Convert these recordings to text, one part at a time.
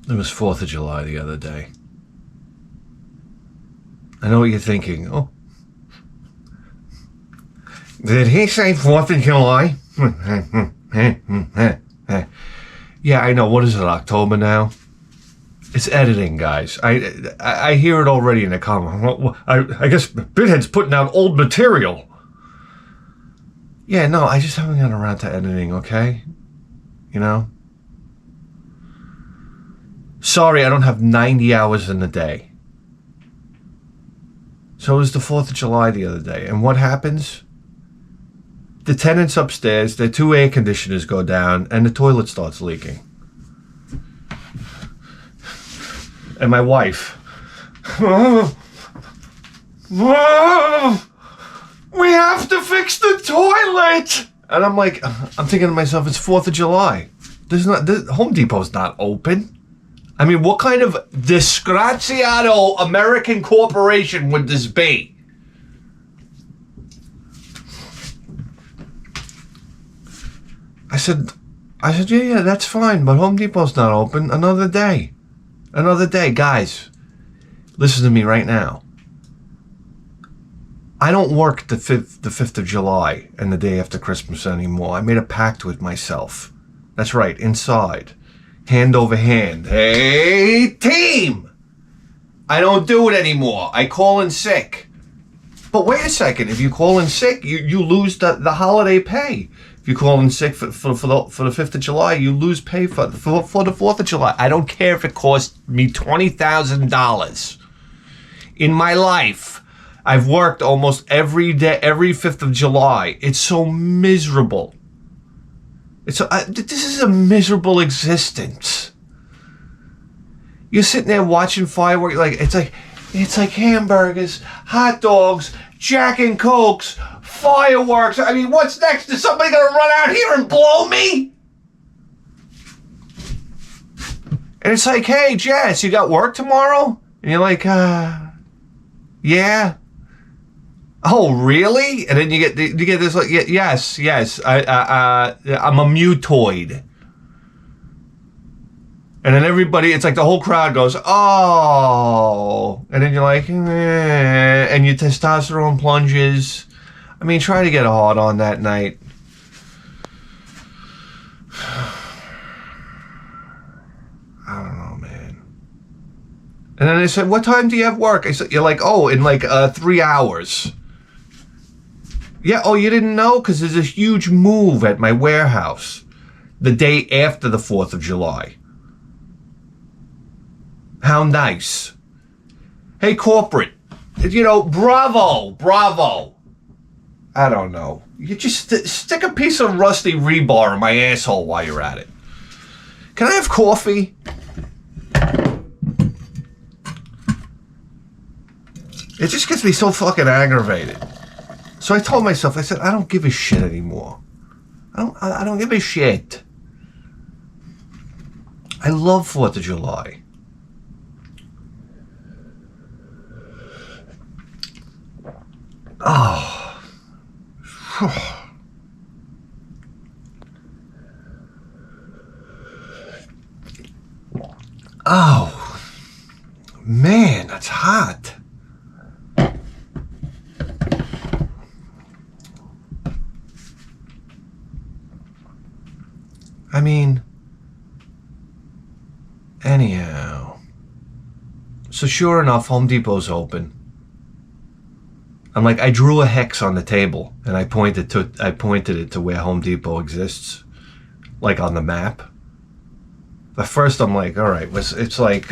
It was 4th of July the other day. I know what you're thinking. Oh, did he say 4th of July? Yeah, I know. What is it, October now? It's editing, guys. I hear it already in the comment. I guess Bithead's putting out old material. Yeah, no, I just haven't gotten around to editing, okay? You know? Sorry, I don't have 90 hours in the day. So it was the 4th of July the other day. And what happens? The tenants upstairs, their 2 air conditioners go down, and the toilet starts leaking. And my wife, we have to fix the toilet. And I'm like, I'm thinking to myself, it's 4th of July. Home Depot's not open. I mean, what kind of disgraziato American corporation would this be? I said, yeah, that's fine, but Home Depot's not open. Another day. Guys, listen to me right now. I don't work the 5th of July and the day after Christmas anymore. I made a pact with myself. That's right, inside. Hand over hand. Hey, team! I don't do it anymore. I call in sick. But wait a second. If you call in sick, you lose the holiday pay. If you call in sick for the 5th of July, you lose pay for the 4th of July. I don't care if it costs me $20,000. In my life, I've worked almost every day, every 5th of July. It's so miserable. This is a miserable existence. You're sitting there watching fireworks, it's like hamburgers, hot dogs, Jack and Cokes, fireworks. I mean, what's next? Is somebody gonna run out here and blow me? And it's like, hey, Jess, you got work tomorrow? And you're like, yeah. Oh, really? And then you get this like, yes. I'm a mutoid. And then everybody, it's like the whole crowd goes, oh. And then you're like, and your testosterone plunges. I mean, try to get hard on that night. I don't know, man. And then they said, what time do you have work? I said, you're like, oh, in like 3 hours. Yeah, oh, you didn't know? Because there's a huge move at my warehouse the day after the 4th of July. How nice. Hey, corporate, bravo. I don't know. You just stick a piece of rusty rebar in my asshole while you're at it. Can I have coffee? It just gets me so fucking aggravated. So I told myself, I said, I don't give a shit anymore. I don't give a shit. I love 4th of July. Oh. Oh. Man, that's hot. I mean, anyhow. So sure enough, Home Depot's open. I'm like, I drew a hex on the table and I pointed it to where Home Depot exists, like on the map. At first I'm like, all right, it's like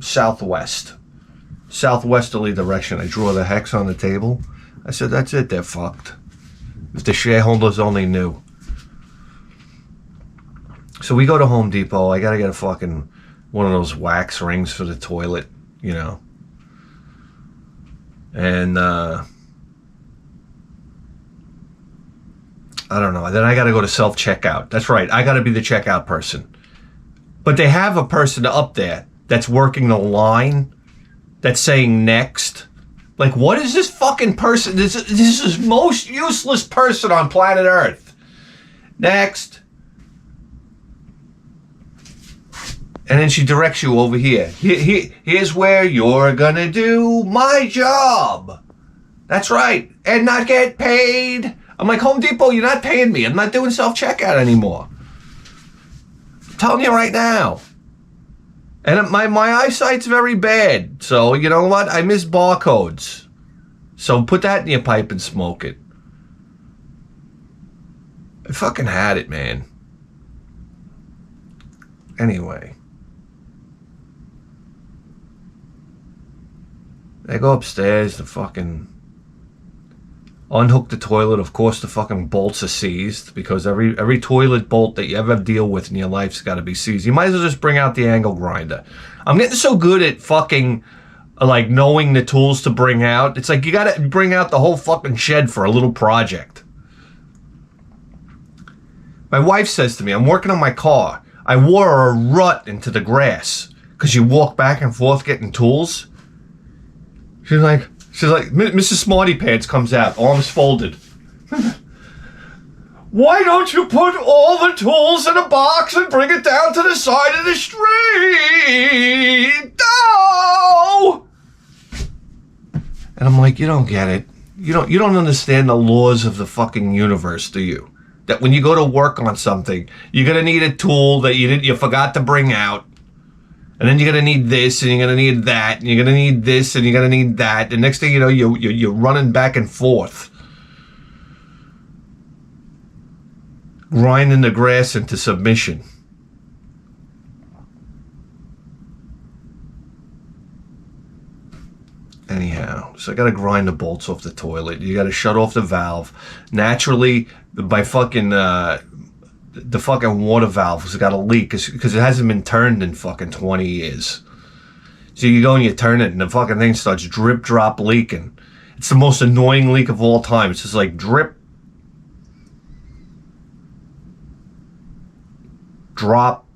southwesterly direction. I drew the hex on the table. I said, that's it, they're fucked. If the shareholders only knew. So we go to Home Depot. I gotta get a fucking one of those wax rings for the toilet, And I don't know. Then I got to go to self-checkout. That's right. I got to be the checkout person. But they have a person up there that's working the line that's saying next. Like, what is this fucking person? This is the most useless person on planet Earth. Next. And then she directs you over here. Here's where you're gonna do my job. That's right. And not get paid. I'm like, Home Depot, you're not paying me. I'm not doing self-checkout anymore. I'm telling you right now. And my eyesight's very bad. So, you know what? I miss barcodes. So put that in your pipe and smoke it. I fucking had it, man. Anyway. I go upstairs to fucking unhook the toilet. Of course, the fucking bolts are seized because every toilet bolt that you ever deal with in your life's got to be seized. You might as well just bring out the angle grinder. I'm getting so good at fucking like knowing the tools to bring out. It's like you got to bring out the whole fucking shed for a little project. My wife says to me, I'm working on my car. I wore a rut into the grass because you walk back and forth getting tools. She's like, Mrs. Smarty Pants comes out, arms folded. Why don't you put all the tools in a box and bring it down to the side of the street? No! And I'm like, you don't get it. You don't understand the laws of the fucking universe, do you? That when you go to work on something, you're gonna need a tool that you forgot to bring out. And then you're going to need this, and you're going to need that, and you're going to need this, and you're going to need that. The next thing you know, you're running back and forth. Grinding the grass into submission. Anyhow, so I got to grind the bolts off the toilet. You got to shut off the valve. Naturally, by fucking... the fucking water valve has got a leak because it hasn't been turned in fucking 20 years. So you go and you turn it and the fucking thing starts drip drop leaking. It's the most annoying leak of all time. It's just like drip, drop.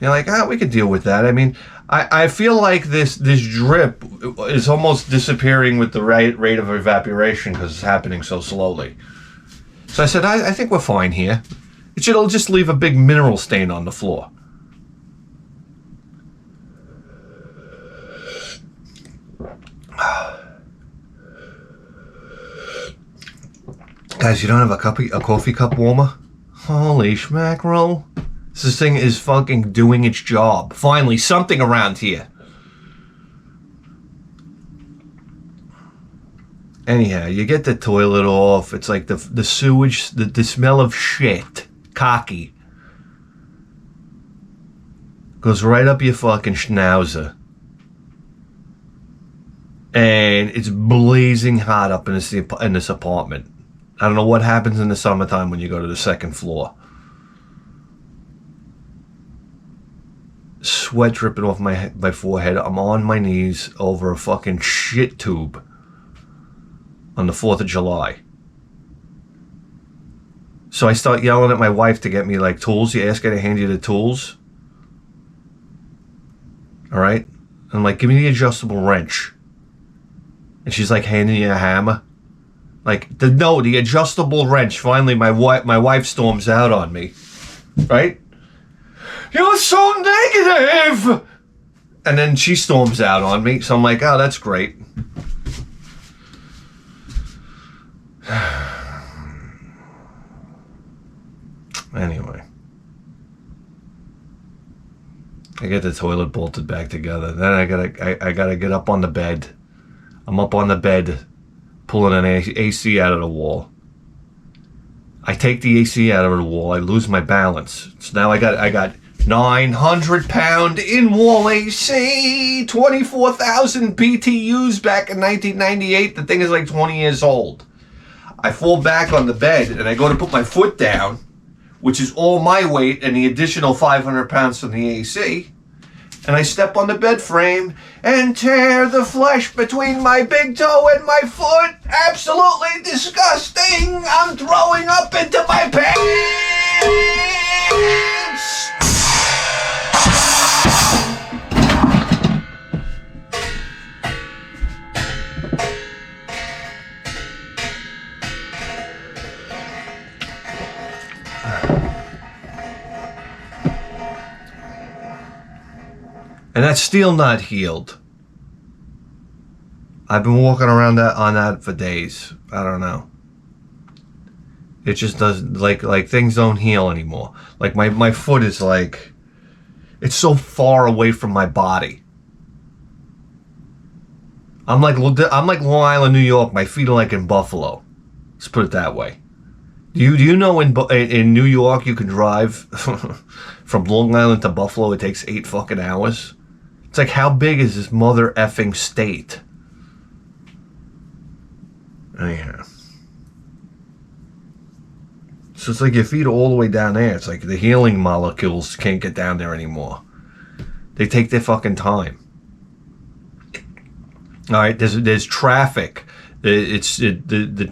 You're like, we could deal with that. I mean, I feel like this drip is almost disappearing with the rate of evaporation because it's happening so slowly. So I said, I think we're fine here. It'll just leave a big mineral stain on the floor. Guys, you don't have a coffee cup warmer? Holy schmackerel. This thing is fucking doing its job. Finally, something around here. Anyhow, you get the toilet off. It's like the sewage, the smell of shit, cocky, goes right up your fucking schnauzer. And it's blazing hot up in this apartment. I don't know what happens in the summertime when you go to the second floor. Sweat dripping off my forehead. I'm on my knees over a fucking shit tube. On the 4th of July. So I start yelling at my wife to get me like tools. You ask her to hand you the tools. All right? I'm like, give me the adjustable wrench. And she's like handing you a hammer. Like, the adjustable wrench. Finally, my wife storms out on me. Right? You're so negative! And then she storms out on me. So I'm like, oh, that's great. Anyway, I get the toilet bolted back together. Then I gotta get up on the bed. I'm up on the bed, pulling an AC out of the wall. I take the AC out of the wall. I lose my balance. So now I got 900-pound in-wall AC, 24,000 BTUs back in 1998. The thing is like 20 years old. I fall back on the bed and I go to put my foot down, which is all my weight and the additional 500 pounds from the AC. And I step on the bed frame and tear the flesh between my big toe and my foot. Absolutely disgusting. I'm throwing up into my pants. And that's still not healed. I've been walking around on that for days. I don't know. It just doesn't, like things don't heal anymore. Like my foot is like, it's so far away from my body. I'm like Long Island, New York. My feet are like in Buffalo. Let's put it that way. Do you know in New York you can drive from Long Island to Buffalo? It takes 8 fucking hours. It's like, how big is this mother effing state? Anyhow. So it's like your feet are all the way down there. It's like the healing molecules can't get down there anymore. They take their fucking time. All right, there's traffic. The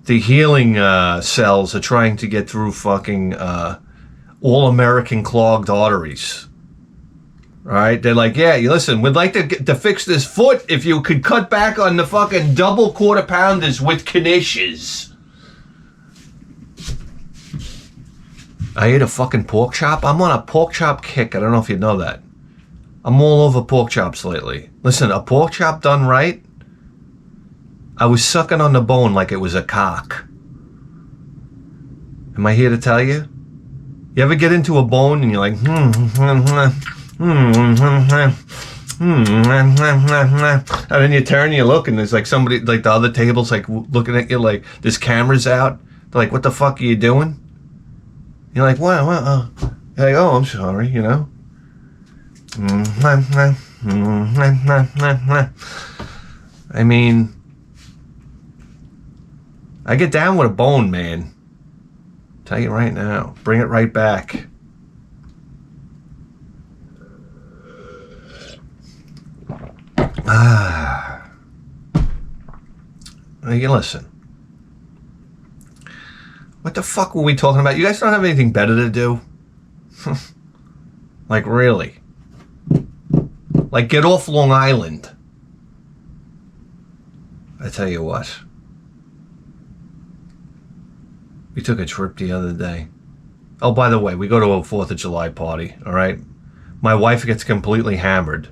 healing cells are trying to get through fucking all American clogged arteries. All right, they're like, yeah, you listen, we'd like to fix this foot if you could cut back on the fucking double quarter pounders with knishes. I ate a fucking pork chop. I'm on a pork chop kick. I don't know if you know that. I'm all over pork chops lately. Listen, a pork chop done right, I was sucking on the bone like it was a cock. Am I here to tell you? You ever get into a bone and you're like, and then you turn and you look and there's like somebody, like the other table's like looking at you like, there's cameras out. They're like, what the fuck are you doing? You're like, wow, you're like, oh, I'm sorry, you know? I mean, I get down with a bone, man. Tell you right now. Bring it right back. You listen. What the fuck were we talking about? You guys don't have anything better to do? Like, really? Like, get off Long Island. I tell you what. We took a trip the other day. Oh, by the way, we go to a 4th of July party, all right? My wife gets completely hammered.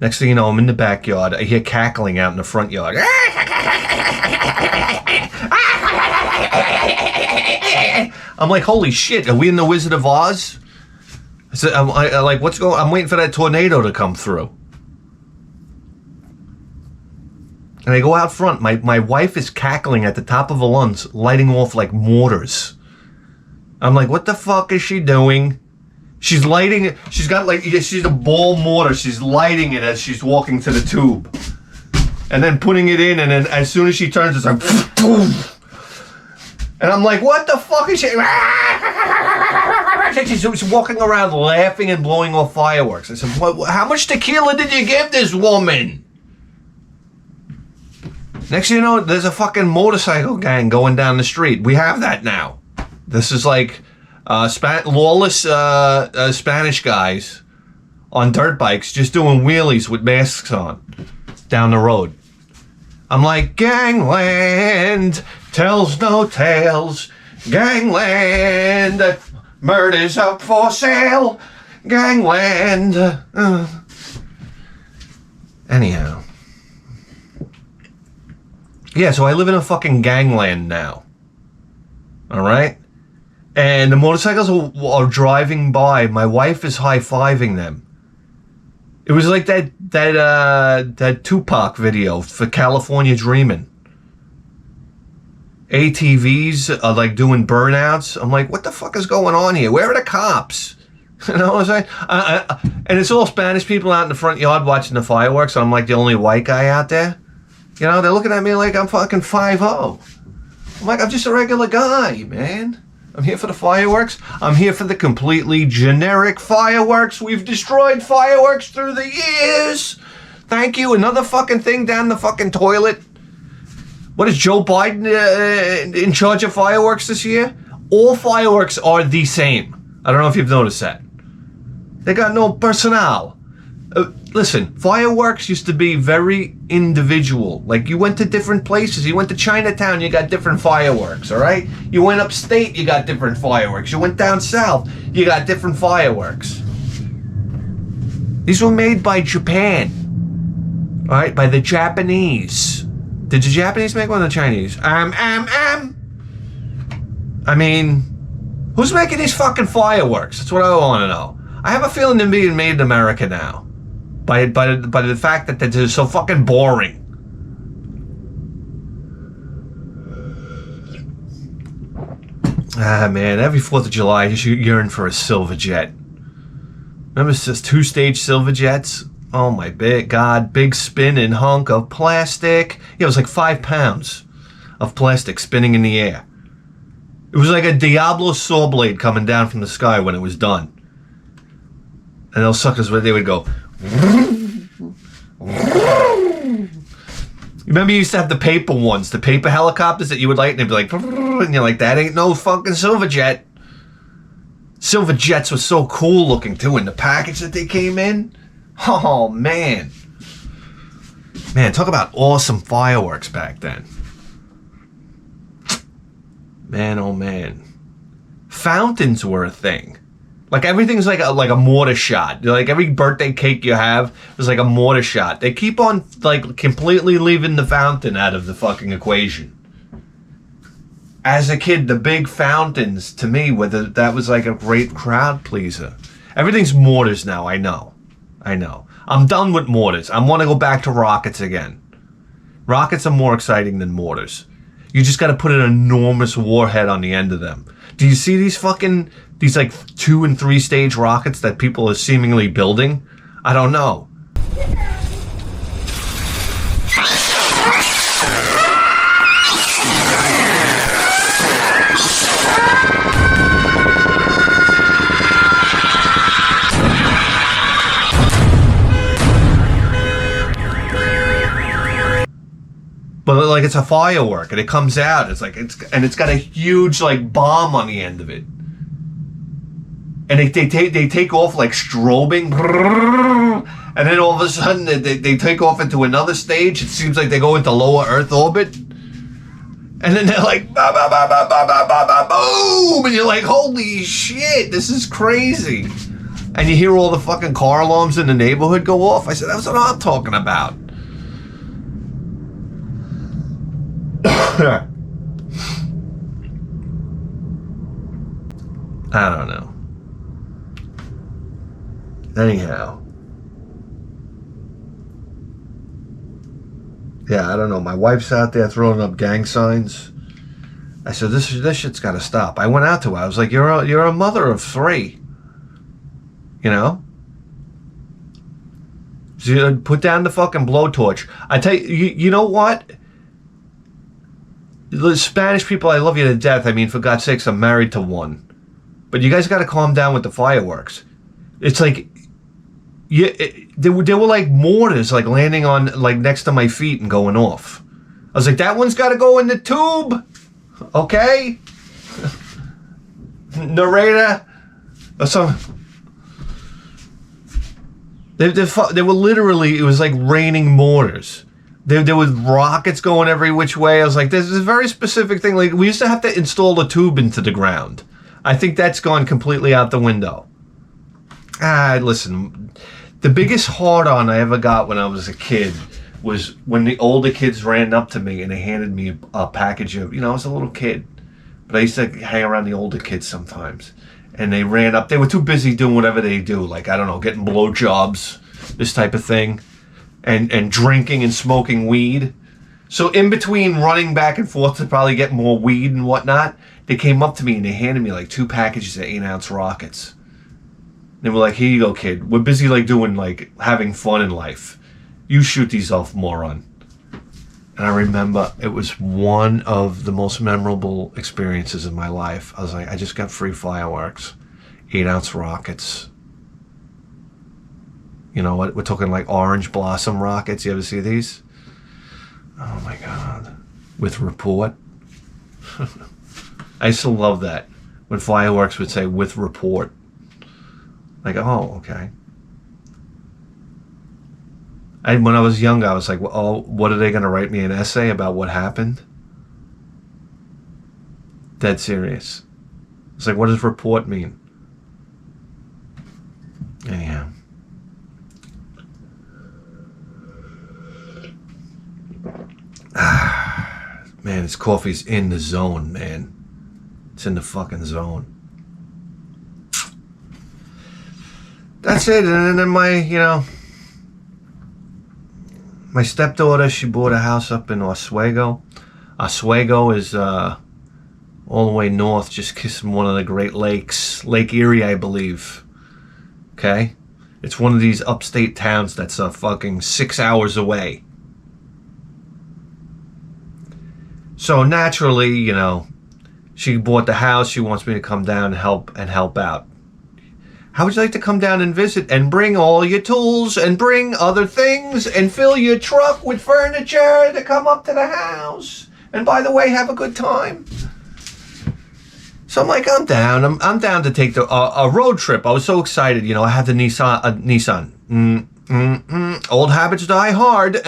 Next thing you know, I'm in the backyard. I hear cackling out in the front yard. I'm like, holy shit, are we in the Wizard of Oz? I said, I'm like, what's going on? I'm waiting for that tornado to come through. And I go out front. My wife is cackling at the top of her lungs, lighting off like mortars. I'm like, what the fuck is she doing? She's lighting it. She's got like, she's a ball mortar. She's lighting it as she's walking to the tube. And then putting it in, and then as soon as she turns, it's like, boom. And I'm like, what the fuck is she? She's walking around laughing and blowing off fireworks. I said, how much tequila did you give this woman? Next thing you know, there's a fucking motorcycle gang going down the street. We have that now. This is like lawless Spanish guys on dirt bikes just doing wheelies with masks on down the road. I'm like, gangland tells no tales. Gangland, murder's up for sale. Gangland. Anyhow. Yeah, so I live in a fucking gangland now. Alright? And the motorcycles are driving by. My wife is high-fiving them. It was like that Tupac video for California Dreamin'. ATVs are like doing burnouts. I'm like, what the fuck is going on here? Where are the cops? You know what I'm saying? And it's all Spanish people out in the front yard watching the fireworks. So I'm like the only white guy out there. You know, they're looking at me like I'm fucking 5'0". I'm like, I'm just a regular guy, man. I'm here for the fireworks. I'm here for the completely generic fireworks. We've destroyed fireworks through the years. Thank you. Another fucking thing down the fucking toilet. What is Joe Biden in charge of fireworks this year? All fireworks are the same. I don't know if you've noticed that. They got no personnel. Listen, fireworks used to be very individual. Like, you went to different places. You went to Chinatown, you got different fireworks, all right? You went upstate, you got different fireworks. You went down south, you got different fireworks. These were made by Japan. All right, by the Japanese. Did the Japanese make one or the Chinese? I mean, who's making these fucking fireworks? That's what I want to know. I have a feeling they're being made in America now. By the fact that they're so fucking boring. Ah, man, every 4th of July, I just yearn for a silver jet. Remember this 2-stage silver jets? Oh my God, big spinning hunk of plastic. Yeah, it was like 5 pounds of plastic spinning in the air. It was like a Diablo saw blade coming down from the sky when it was done. And those suckers, they would go. Remember you used to have the paper ones, the paper helicopters that you would light and they'd be like, and you're like, that ain't no fucking silver jet. Silver jets were so cool looking too, and the package that they came in. Oh, man. Man, talk about awesome fireworks back then. Man, oh, man. Fountains were a thing. Like, everything's like a mortar shot. Like, every birthday cake you have is like a mortar shot. They keep on, like, completely leaving the fountain out of the fucking equation. As a kid, the big fountains, to me, that was like a great crowd pleaser. Everything's mortars now, I know. I'm done with mortars. I want to go back to rockets again. Rockets are more exciting than mortars. You just got to put an enormous warhead on the end of them. Do you see these like 2- and 3-stage rockets that people are seemingly building? I don't know. But like it's a firework and it comes out. It's got a huge like bomb on the end of it. And they take off like strobing, and then all of a sudden they take off into another stage. It seems like they go into lower Earth orbit, and then they're like bah, bah, bah, bah, bah, bah, bah, bah, boom, and you're like, holy shit, this is crazy. And you hear all the fucking car alarms in the neighborhood go off. I said, that's what I'm talking about. I don't know. Anyhow. Yeah, I don't know. My wife's out there throwing up gang signs. I said, this shit's got to stop. I went out to her. I was like, you're a mother of 3. You know? So put down the fucking blowtorch. I tell you, you know what? The Spanish people, I love you to death. I mean, for God's sakes, I'm married to one. But you guys got to calm down with the fireworks. It's like, they were like mortars, like landing on, like next to my feet and going off. I was like, that one's got to go in the tube. Okay? Narrator? Or some. They were literally, it was like raining mortars. There was rockets going every which way. I was like, there's a very specific thing. Like, we used to have to install a tube into the ground. I think that's gone completely out the window. Listen, the biggest hard-on I ever got when I was a kid was when the older kids ran up to me and they handed me a package of, I was a little kid, but I used to hang around the older kids sometimes. And they ran up. They were too busy doing whatever they do, like, I don't know, getting blowjobs, this type of thing. And drinking and smoking weed. So in between running back and forth to probably get more weed and whatnot, they came up to me and they handed me like 2 packages of 8-ounce rockets. They were like, here you go, kid. We're busy like doing like having fun in life. You shoot these off, moron. And I remember it was one of the most memorable experiences in my life. I was like, I just got free fireworks, 8-ounce rockets. You know what? We're talking like orange blossom rockets. You ever see these? Oh my God. With report. I used to love that. When fireworks would say with report. Like, oh, okay. And when I was young, I was like, well, oh, what are they going to write me an essay about what happened? Dead serious. It's like, what does report mean? Anyhow. Man, this coffee's in the zone, man. It's in the fucking zone. That's it. And then my stepdaughter, she bought a house up in Oswego. Oswego is all the way north, just kissing one of the Great Lakes. Lake Erie, I believe. Okay? It's one of these upstate towns that's fucking 6 hours away. So naturally, she bought the house. She wants me to come down and help out. How would you like to come down and visit and bring all your tools and bring other things and fill your truck with furniture to come up to the house? And by the way, have a good time. So I'm like, I'm down. I'm down to take a road trip. I was so excited. I had the Nissan. Old habits die hard.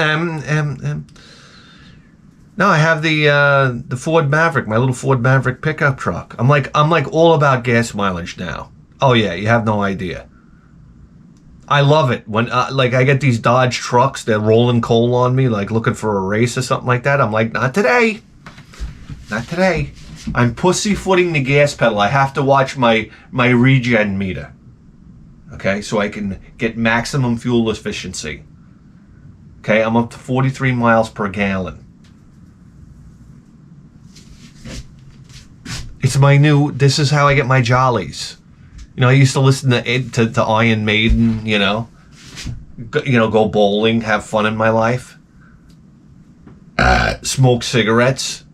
Now I have the Ford Maverick, my little Ford Maverick pickup truck. I'm like all about gas mileage now. Oh yeah, you have no idea. I love it when I get these Dodge trucks. They're rolling coal on me, like looking for a race or something like that. I'm like, not today. Not today. I'm pussyfooting the gas pedal. I have to watch my regen meter. Okay, so I can get maximum fuel efficiency. Okay, I'm up to 43 miles per gallon. It's my new. This is how I get my jollies. I used to listen to Iron Maiden. Go bowling, have fun in my life. Smoke cigarettes.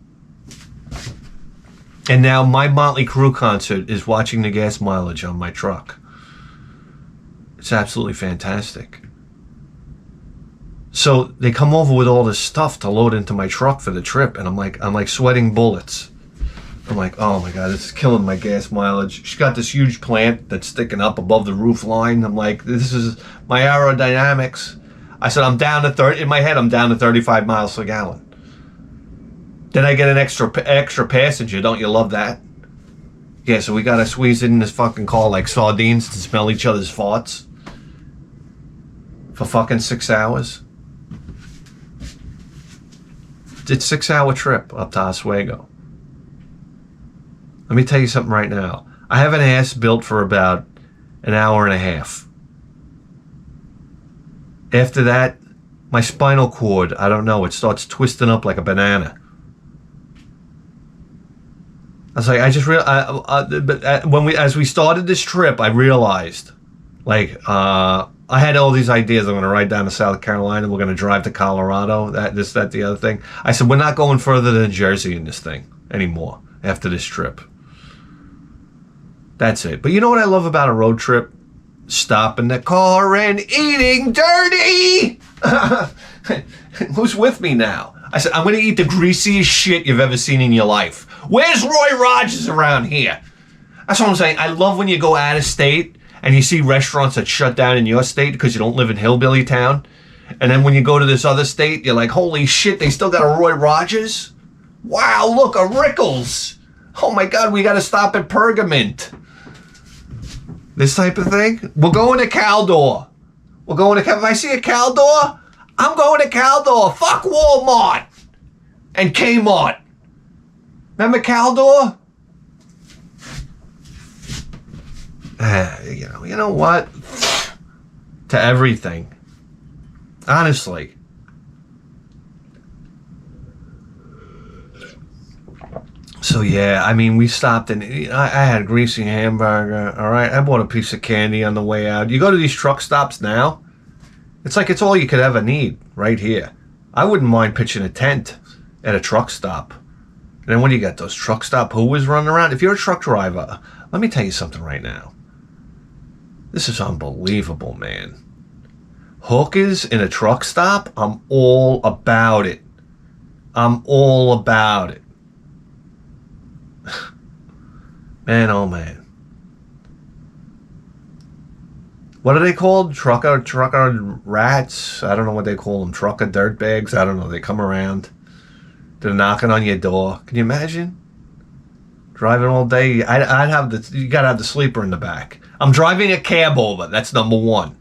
And now my Motley Crue concert is watching the gas mileage on my truck. It's absolutely fantastic. So they come over with all this stuff to load into my truck for the trip, and I'm like sweating bullets. I'm like, oh my God, this is killing my gas mileage. She got this huge plant that's sticking up above the roof line. I'm like, this is my aerodynamics. I said, I'm down to 30, in my head, I'm down to 35 miles per gallon. Then I get an extra passenger. Don't you love that? Yeah, so we got to squeeze in this fucking car like sardines to smell each other's farts for fucking 6 hours. It's a 6-hour trip up to Oswego. Let me tell you something right now. I have an ass built for about an hour and a half. After that, my spinal cord, I don't know, it starts twisting up like a banana. I was like, I just realized, as we started this trip, I realized, I had all these ideas. I'm going to ride down to South Carolina. We're going to drive to Colorado. The other thing. I said, we're not going further than Jersey in this thing anymore after this trip. That's it. But you know what I love about a road trip? Stopping the car and eating dirty. Who's with me now? I said, I'm going to eat the greasiest shit you've ever seen in your life. Where's Roy Rogers around here? That's what I'm saying. I love when you go out of state and you see restaurants that shut down in your state because you don't live in hillbilly town. And then when you go to this other state, you're like, holy shit, they still got a Roy Rogers? Wow, look, a Rickles. Oh my God, we got to stop at Pergament. This type of thing. We're going to Caldor. If I see a Caldor, I'm going to Caldor. Fuck Walmart and Kmart. Remember Caldor? You know what? To everything. Honestly. So yeah, I mean, we stopped and I had a greasy hamburger. All right, I bought a piece of candy on the way out. You go to these truck stops now, it's like it's all you could ever need right here. I wouldn't mind pitching a tent at a truck stop. And then when you got those truck stop who's running around, if you're a truck driver, let me tell you something right now. This is unbelievable, man. Hookers in a truck stop, I'm all about it. I'm all about it. Man, oh man. What are they called? Trucker rats? I don't know what they call them. Trucker dirtbags? I don't know. They come around. They're knocking on your door. Can you imagine? Driving all day. You gotta have the sleeper in the back. I'm driving a cab over. That's number one.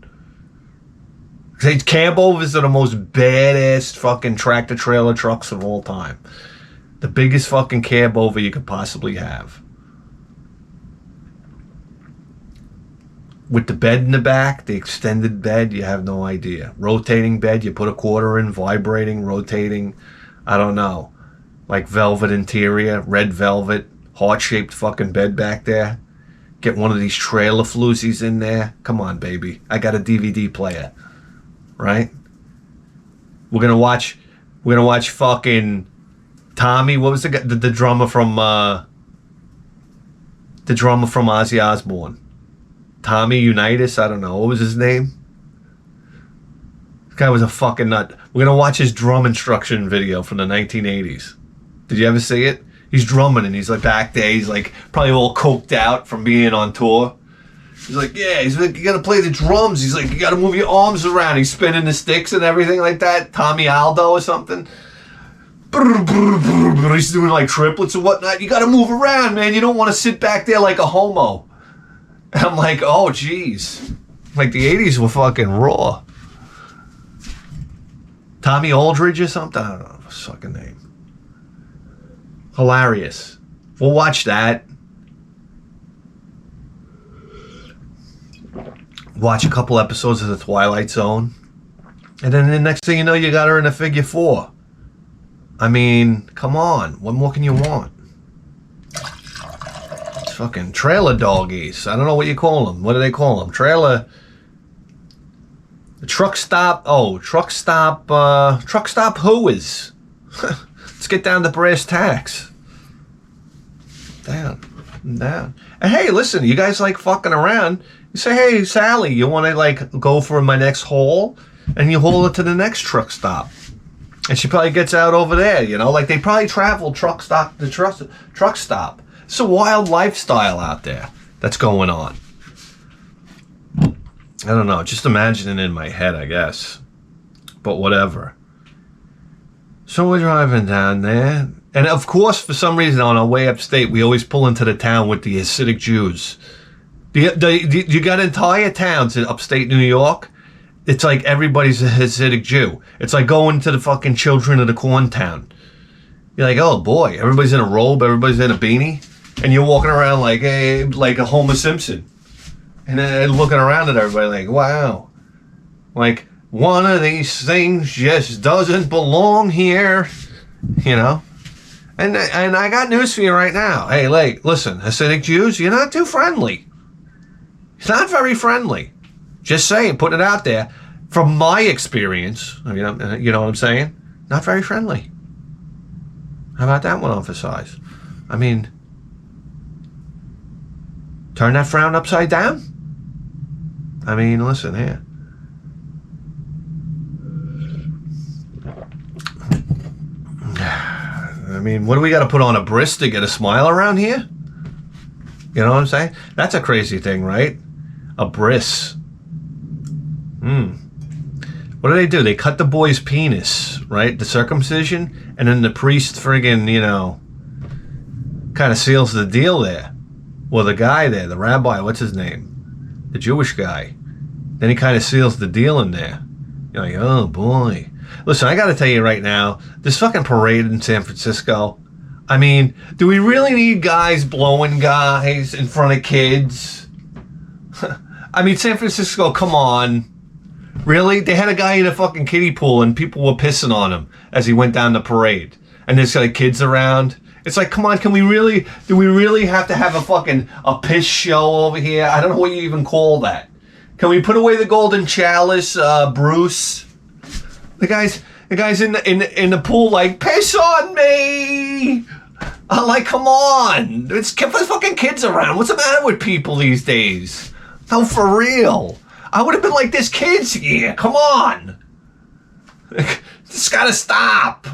Cab overs are the most badass fucking tractor trailer trucks of all time. The biggest fucking cab over you could possibly have. With the bed in the back, the extended bed, you have no idea. Rotating bed, you put a quarter in, vibrating, rotating, I don't know. Like velvet interior, red velvet, heart-shaped fucking bed back there. Get one of these trailer floozies in there. Come on, baby. I got a DVD player. Right? We're gonna watch fucking Tommy, what was the drummer from Ozzy Osbourne? Tommy Unitas, I don't know. What was his name? This guy was a fucking nut. We're gonna watch his drum instruction video from the 1980s. Did you ever see it? He's drumming and he's like back there. He's like probably all coked out from being on tour. He's like, yeah, he's like, you gotta play the drums. He's like, you gotta move your arms around. He's spinning the sticks and everything like that. Tommy Aldo or something. He's doing like triplets and whatnot. You gotta move around, man. You don't want to sit back there like a homo. And I'm like, oh, geez. Like the 80s were fucking raw. Tommy Aldridge or something? I don't know his fucking name. Hilarious. We'll watch that. Watch a couple episodes of The Twilight Zone. And then the next thing you know, you got her in a figure 4. I mean, come on. What more can you want? It's fucking trailer doggies. I don't know what you call them. What do they call them? Trailer... Truck stop... Oh, truck stop hooers. Let's get down to brass tacks. Down. And hey, listen, you guys like fucking around. You say, hey, Sally, you want to like go for my next haul? And you haul it to the next truck stop. And she probably gets out over there, you know? Like they probably travel truck stop to truck stop. It's a wild lifestyle out there that's going on. I don't know, just imagining in my head, I guess. But whatever. So we're driving down there. And of course, for some reason, on our way upstate, we always pull into the town with the Hasidic Jews. You got entire towns in upstate New York. It's like everybody's a Hasidic Jew. It's like going to the fucking Children of the Corn town. You're like, oh boy, everybody's in a robe, everybody's in a beanie. And you're walking around like a Homer Simpson. And then looking around at everybody like, wow. Like, one of these things just doesn't belong here. You know? And I got news for you right now. Hey, like, listen, Hasidic Jews, you're not too friendly. It's not very friendly. Just saying, putting it out there. From my experience, you know what I'm saying? Not very friendly. How about that one emphasized? I mean, turn that frown upside down? I mean, listen here. I mean, what do we got to put on a bris to get a smile around here? You know what I'm saying? That's a crazy thing, right? A bris. What do? They cut the boy's penis, right? The circumcision, and then the priest friggin', you know, kind of seals the deal there. Well, the guy there, the rabbi, what's his name? The Jewish guy. Then he kind of seals the deal in there. You're like, oh boy. Listen, I got to tell you right now, this fucking parade in San Francisco, I mean, do we really need guys blowing guys in front of kids? I mean, San Francisco, come on. Really? They had a guy in a fucking kiddie pool and people were pissing on him as he went down the parade. And there's like kids around. It's like, come on, do we really have to have a piss show over here? I don't know what you even call that. Can we put away the golden chalice, Bruce? The guy's in the pool like, piss on me! I'm like, come on. It's fucking kids around. What's the matter with people these days? No, for real. I would have been like, this kid's here. Come on. This gotta stop.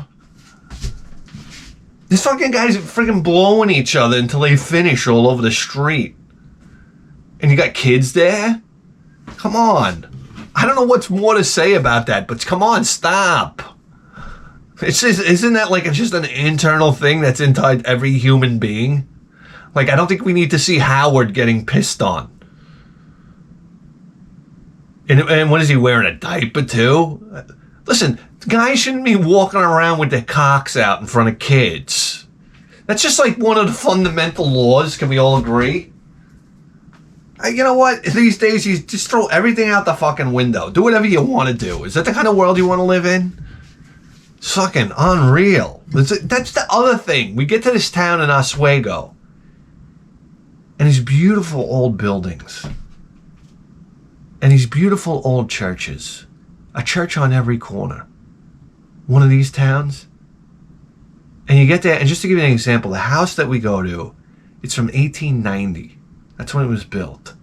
These fucking guys are freaking blowing each other until they finish all over the street. And you got kids there? Come on. I don't know what's more to say about that, but come on, stop. It's just, isn't that like just an internal thing that's inside every human being? Like, I don't think we need to see Howard getting pissed on. And what is he wearing, a diaper too? Listen, guys shouldn't be walking around with their cocks out in front of kids. That's just like one of the fundamental laws. Can we all agree? You know what? These days, you just throw everything out the fucking window. Do whatever you want to do. Is that the kind of world you want to live in? It's fucking unreal. That's the other thing. We get to this town in Oswego, and these beautiful old buildings, and these beautiful old churches. A church on every corner. One of these towns. And you get there, and just to give you an example, the house that we go to, it's from 1890. That's when it was built.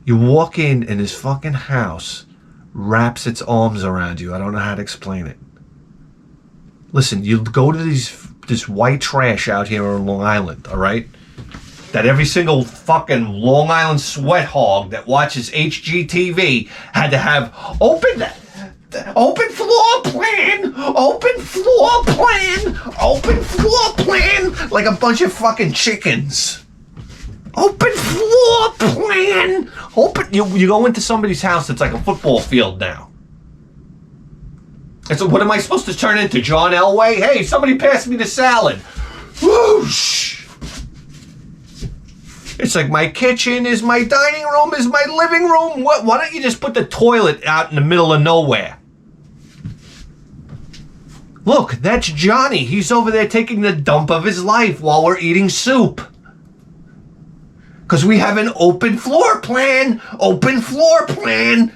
You walk in, and this fucking house wraps its arms around you. I don't know how to explain it. Listen, you go to this white trash out here on Long Island, all right? That every single fucking Long Island sweat hog that watches HGTV had to have open floor plan, like a bunch of fucking chickens. Open floor plan. You go into somebody's house, it's like a football field now. And so what am I supposed to turn into, John Elway? Hey, somebody pass me the salad. Whoosh. It's like my kitchen is my dining room, is my living room. Why don't you just put the toilet out in the middle of nowhere? Look, that's Johnny. He's over there taking the dump of his life while we're eating soup. Because we have an open floor plan. Open floor plan.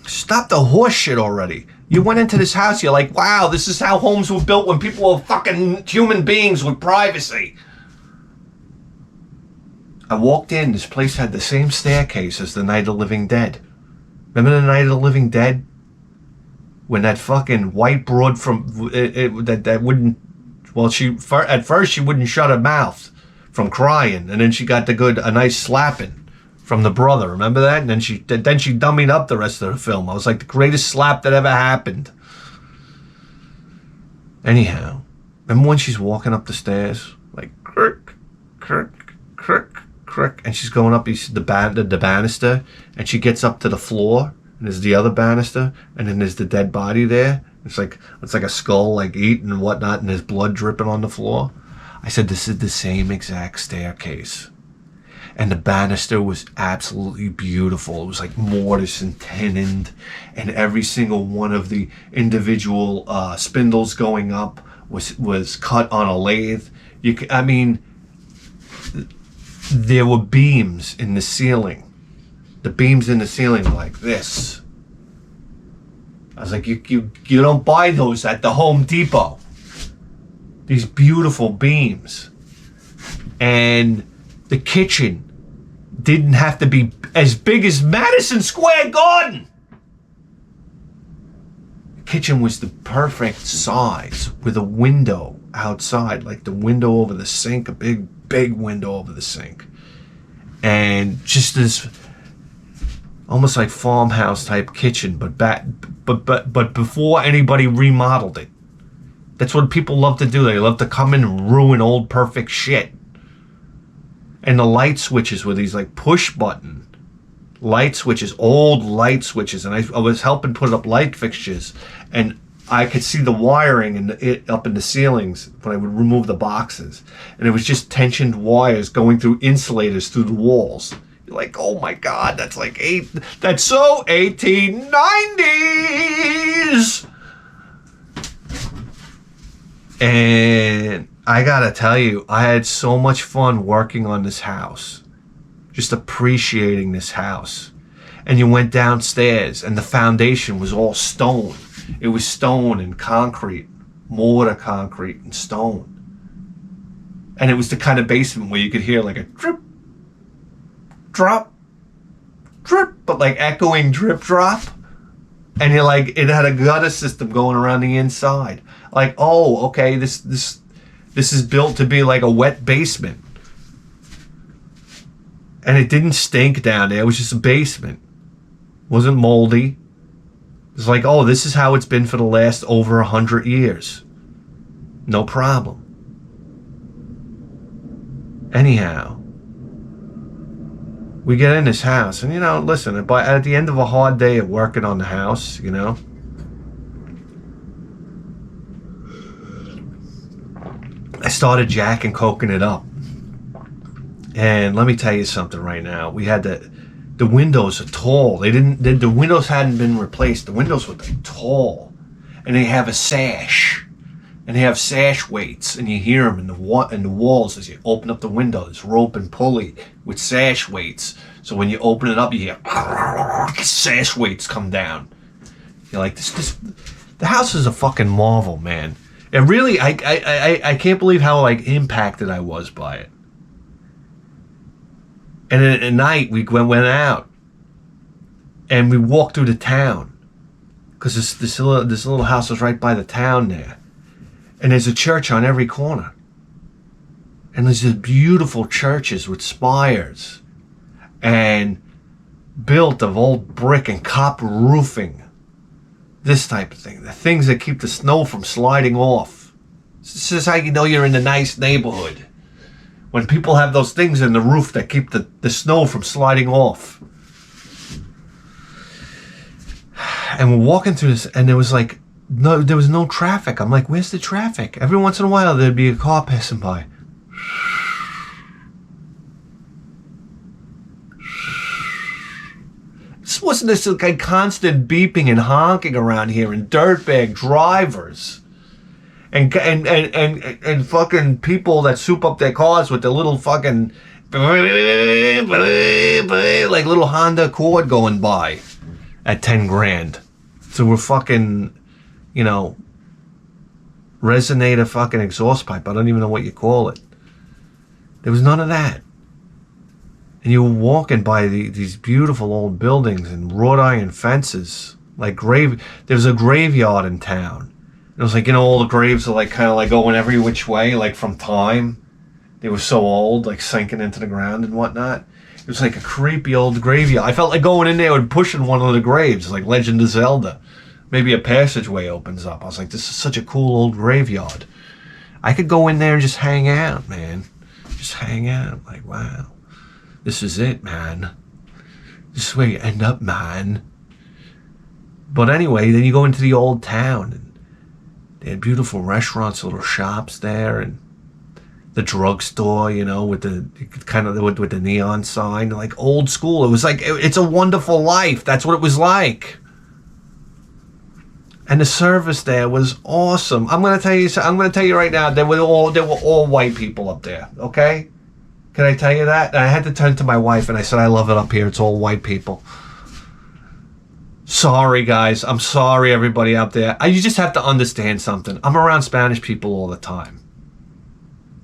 Stop the horse shit already. You went into this house, you're like, wow, this is how homes were built when people were fucking human beings with privacy. I walked in, this place had the same staircase as the Night of the Living Dead. Remember the Night of the Living Dead? When that fucking white broad that wouldn't, well, at first she wouldn't shut her mouth from crying, and then she got a nice slapping from the brother, remember that? And then she dummied up the rest of the film. I was like, the greatest slap that ever happened. Anyhow, remember when she's walking up the stairs, like crick, crick, crick, crick, and she's going up the banister, and she gets up to the floor, and there's the other banister, and then there's the dead body there. It's like a skull, like eaten and whatnot, and there's blood dripping on the floor. I said, this is the same exact staircase. And the banister was absolutely beautiful. It was like mortise and tenoned, and every single one of the individual spindles going up was cut on a lathe. There were beams in the ceiling. The beams in the ceiling were like this. I was like, you don't buy those at the Home Depot. These beautiful beams. And the kitchen didn't have to be as big as Madison Square Garden. The kitchen was the perfect size with a window outside, like the window over the sink, a big window over the sink. And just this almost like farmhouse type kitchen, but before anybody remodeled it. That's what people love to do. They love to come in and ruin old perfect shit. And the light switches were these like push button light switches, old light switches. And I was helping put up light fixtures, and I could see the wiring up in the ceilings when I would remove the boxes. And it was just tensioned wires going through insulators through the walls. You're like, oh my God, that's so 1890s. And I gotta tell you, I had so much fun working on this house, just appreciating this house. And you went downstairs, and the foundation was all stone. It was stone and concrete, mortar concrete and stone. And it was the kind of basement where you could hear like a drip, drop, drip, but like echoing drip, drop. And you're like, it had a gutter system going around the inside. Like, oh, okay, this is built to be like a wet basement. And it didn't stink down there. It was just a basement. It wasn't moldy. It's like, oh, this is how it's been for the last over 100 years. No problem. Anyhow, we get in this house, and listen, at the end of a hard day of working on the house, started jacking coconut up. And let me tell you something right now. We had the windows are tall. The windows hadn't been replaced. The windows were tall. And they have a sash. And they have sash weights. And you hear them in the walls as you open up the window. This rope and pulley with sash weights. So when you open it up, you hear sash weights come down. You're like, this the house is a fucking marvel, man. It really, I can't believe how like impacted I was by it. And then at night we went out, and we walked through the town, because this little house is right by the town there, and there's a church on every corner, and there's these beautiful churches with spires, and built of old brick and copper roofing. This type of thing. The things that keep the snow from sliding off. This is how you know you're in a nice neighborhood. When people have those things in the roof that keep the snow from sliding off. And we're walking through this, and there was no traffic. I'm like, where's the traffic? Every once in a while there'd be a car passing by. This wasn't this like constant beeping and honking around here, and dirtbag drivers, and fucking people that soup up their cars with their little fucking like little Honda Accord going by at 10 grand. So we're fucking, resonator fucking exhaust pipe. I don't even know what you call it. There was none of that. And you were walking by these beautiful old buildings and wrought iron fences. There's a graveyard in town. It was like, all the graves are like kind of like going every which way, like from time. They were so old, like sinking into the ground and whatnot. It was like a creepy old graveyard. I felt like going in there and pushing one of the graves, like Legend of Zelda. Maybe a passageway opens up. I was like, this is such a cool old graveyard. I could go in there and just hang out, man. Just hang out. I'm like, wow. This is it, man. This is where you end up, man. But anyway, then you go into the old town, and they had beautiful restaurants, little shops there, and the drugstore, with the neon sign, like old school. It was like, it's a wonderful life. That's what it was like. And the service there was awesome. I'm gonna tell you right now, they were all white people up there. Okay. Can I tell you that? And I had to turn to my wife and I said, I love it up here. It's all white people. Sorry, guys. I'm sorry, everybody out there. You just have to understand something. I'm around Spanish people all the time.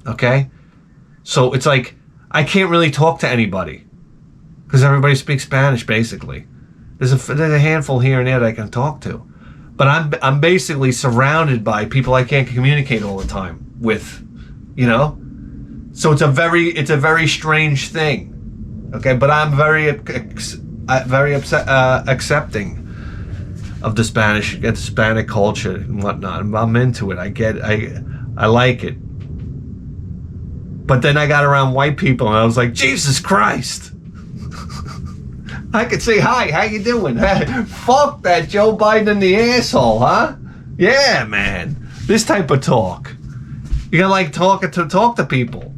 Okay? So it's like, I can't really talk to anybody because everybody speaks Spanish, basically. There's a handful here and there that I can talk to. But I'm basically surrounded by people I can't communicate all the time with, So it's a very strange thing, okay? But I'm very accepting of the Hispanic culture and whatnot. I'm into it. I like it. But then I got around white people and I was like, Jesus Christ! I could say hi. How you doing? Fuck that Joe Biden the asshole, huh? Yeah, man. This type of talk. You gotta talk to people.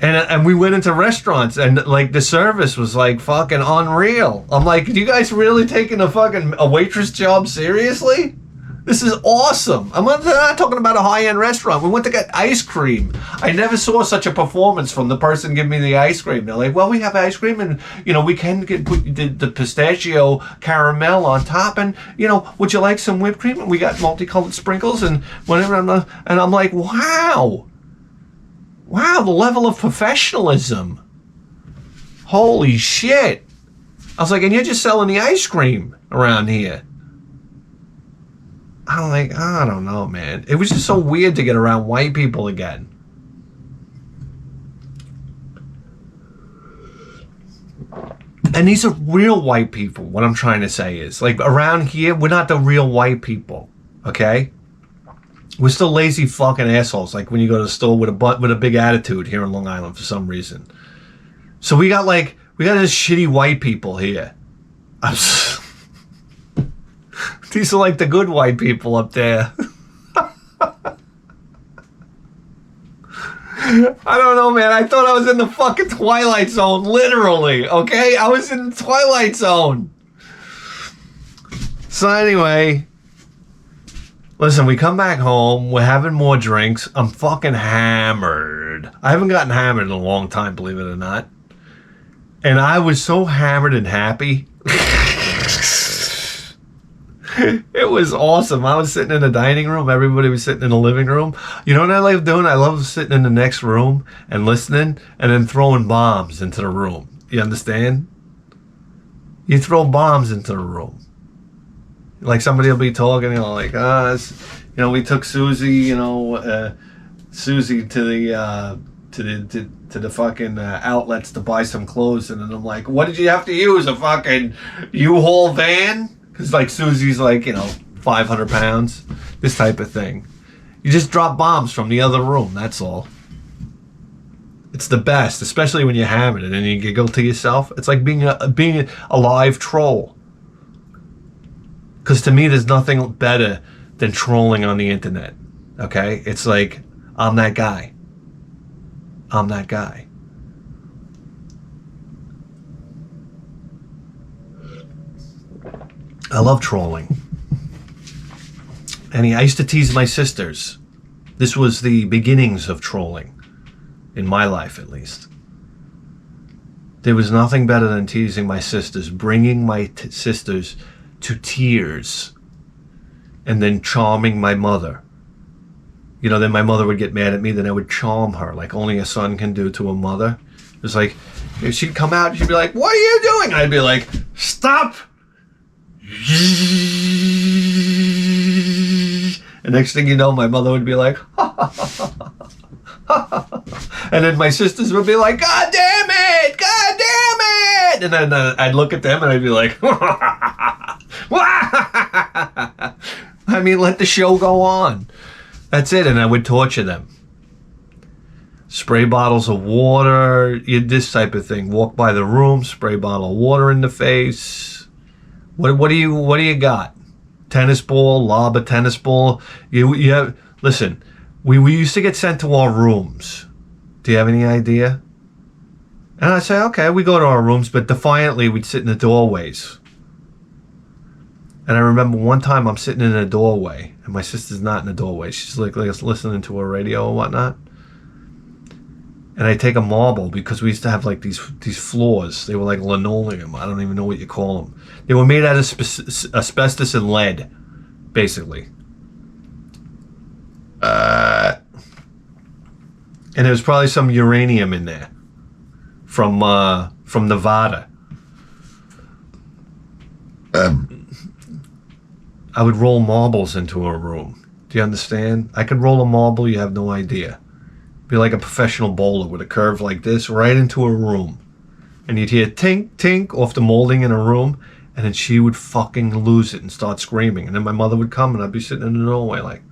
And we went into restaurants and like the service was like fucking unreal. I'm like, do you guys really taking a waitress job seriously? This is awesome. I'm not talking about a high-end restaurant. We went to get ice cream. I never saw such a performance from the person giving me the ice cream. They're like, well, we have ice cream and, we can put the pistachio caramel on top and, would you like some whipped cream? And we got multicolored sprinkles and whatever. And I'm like, wow. Wow, the level of professionalism. Holy shit. I was like, and you're just selling the ice cream around here. I'm like, I don't know, man. It was just so weird to get around white people again. And these are real white people. What I'm trying to say is, like, around here, we're not the real white people, okay? We're still lazy fucking assholes, like when you go to the store with a big attitude here in Long Island for some reason. So we got this shitty white people here. These are like the good white people up there. I don't know, man. I thought I was in the fucking Twilight Zone, literally. Okay, I was in the Twilight Zone. So anyway, listen, we come back home. We're having more drinks. I'm fucking hammered. I haven't gotten hammered in a long time, believe it or not. And I was so hammered and happy. It was awesome. I was sitting in the dining room. Everybody was sitting in the living room. You know what I love doing? I love sitting in the next room and listening and then throwing bombs into the room. You understand? You throw bombs into the room. Like somebody will be talking, like, we took Susie, Susie to the fucking outlets to buy some clothes, and then I'm like, what did you have to use? A fucking U-Haul van? Because like Susie's like 500 pounds, this type of thing. You just drop bombs from the other room. That's all. It's the best, especially when you're having it and you giggle to yourself. It's like being a live troll. Because to me, there's nothing better than trolling on the internet. Okay? It's like, I'm that guy. I'm that guy. I love trolling. And I used to tease my sisters. This was the beginnings of trolling. In my life, at least. There was nothing better than teasing my sisters, bringing my sisters to tears, and then charming my mother. Then my mother would get mad at me, then I would charm her, like only a son can do to a mother. It was like, she'd come out, she'd be like, what are you doing? And I'd be like, stop! And next thing you know, my mother would be like, and then my sisters would be like, God damn it! God damn it! And then I'd look at them and I'd be like, I mean, let the show go on. That's it. And I would torture them. Spray bottles of water, this type of thing. Walk by the room, spray bottle of water in the face. What do you got? Tennis ball, lob a tennis ball. You have, listen, we used to get sent to our rooms. Do you have any idea? And I'd say, okay, we go to our rooms, but defiantly we'd sit in the doorways. And I remember one time I'm sitting in a doorway, and my sister's not in the doorway. She's like listening to a radio or whatnot. And I take a marble, because we used to have like these floors. They were like linoleum. I don't even know what you call them. They were made out of asbestos and lead, basically. And there was probably some uranium in there from Nevada. I would roll marbles into a room. Do you understand? I could roll a marble, you have no idea. Be like a professional bowler with a curve like this right into a room. And you'd hear tink, tink off the molding in a room, and then she would fucking lose it and start screaming. And then my mother would come, and I'd be sitting in the doorway like,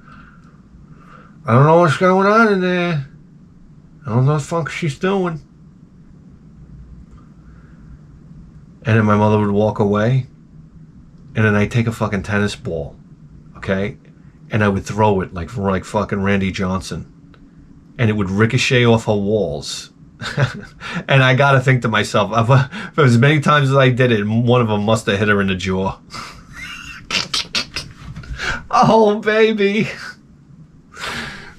I don't know what's going on in there. I don't know what the fuck she's doing. And then my mother would walk away, and then I'd take a fucking tennis ball, okay? And I would throw it like fucking Randy Johnson. And it would ricochet off her walls. And I gotta think to myself, for as many times as I did it, one of them must have hit her in the jaw. Oh, baby.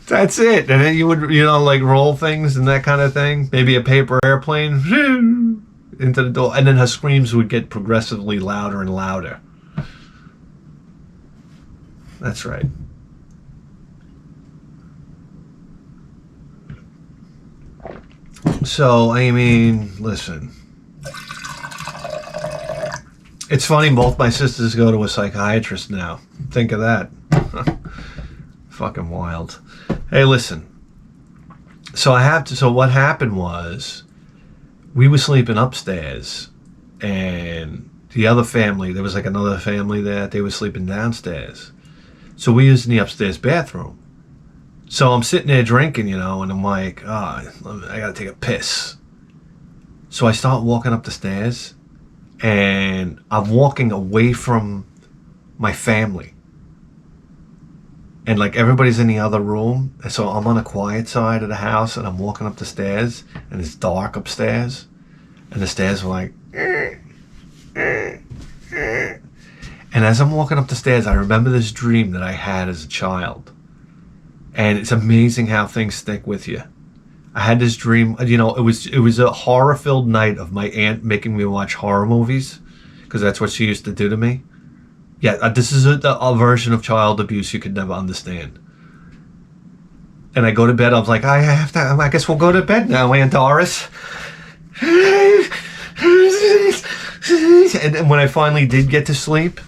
That's it. And then you would, like roll things and that kind of thing. Maybe a paper airplane into the door. And then her screams would get progressively louder and louder. That's right. So, I mean, listen. It's funny, both my sisters go to a psychiatrist now. Think of that. Fucking wild. Hey, listen. So what happened was, we were sleeping upstairs, and the other family, there was like another family there, they were sleeping downstairs. So we used the upstairs bathroom. So I'm sitting there drinking, and I'm like, I gotta take a piss. So I start walking up the stairs, and I'm walking away from my family. and like everybody's in the other room, and so I'm on the quiet side of the house, and I'm walking up the stairs, and it's dark upstairs, and the stairs are like, and as I'm walking up the stairs, I remember this dream that I had as a child, and it's amazing how things stick with you. I had this dream, you know, it was a horror-filled night of my aunt making me watch horror movies, because that's what she used to do to me. Yeah, this is a version of child abuse you could never understand. And I go to bed, I was like, I guess we'll go to bed now, Aunt Doris. And when I finally did get to sleep,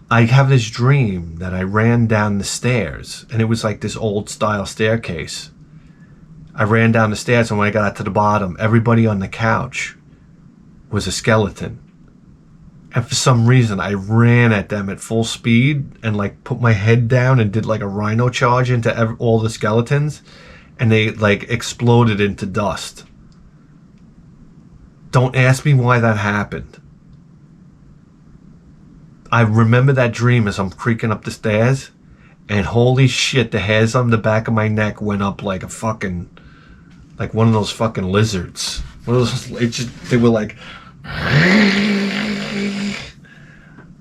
I have this dream that I ran down the stairs, and it was like this old style staircase. I ran down the stairs, and when I got to the bottom, everybody on the couch was a skeleton. And for some reason, I ran at them at full speed and like put my head down and did like a rhino charge into all the skeletons, and they like exploded into dust. Don't ask me why that happened. I remember that dream as I'm creaking up the stairs, and holy shit, the hairs on the back of my neck went up like a fucking, like one of those fucking lizards. One of those, they were like,